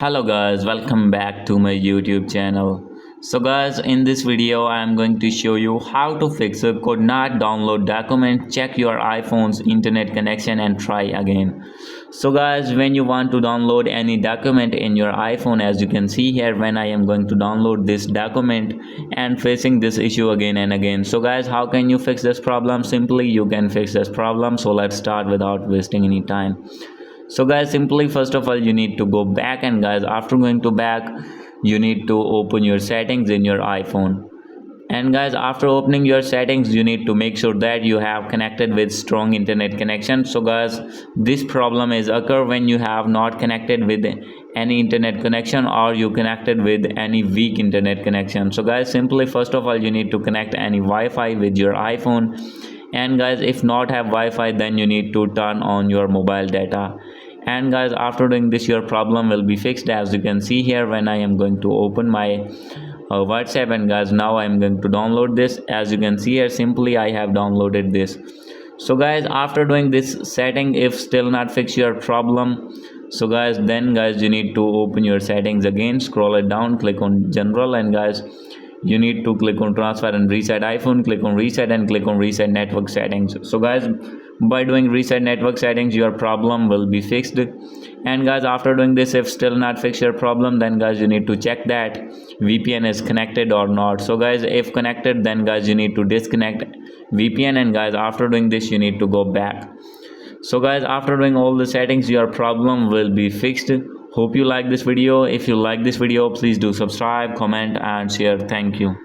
Hello guys, welcome back to my YouTube channel. So guys, in this video I am going to show you how to fix a could not download document. Check your iPhone's internet connection and try again. So guys, when you want to download any document in your iPhone, as you can see here, when I am going to download this document and facing this issue again and again. So guys, how can you fix this problem? Simply you can fix this problem. So let's start without wasting any time. So guys, simply first of all you need to go back, and guys, after going to back you need to open your settings in your iPhone. And guys, after opening your settings you need to make sure that you have connected with strong internet connection. So guys, this problem is occur when you have not connected with any internet connection, or you connected with any weak internet connection. So guys, simply first of all you need to connect any Wi-Fi with your iPhone. And guys, if not have Wi-Fi, then you need to turn on your mobile data. And guys, after doing this your problem will be fixed. As you can see here, when I am going to open my WhatsApp, and guys, now I am going to download this. As you can see here, simply I have downloaded this. So guys, after doing this setting, if still not fix your problem, so guys, then guys you need to open your settings again, scroll it down, click on general, and guys you need to click on transfer and reset iPhone, click on reset, and click on reset network settings. So guys, by doing reset network settings your problem will be fixed. And guys, after doing this, if still not fix your problem, then guys you need to check that VPN is connected or not. So guys, if connected, then guys you need to disconnect VPN, and guys, after doing this you need to go back. So guys, after doing all the settings your problem will be fixed. Hope you like this video. If you like this video, please do subscribe, comment and share. Thank you.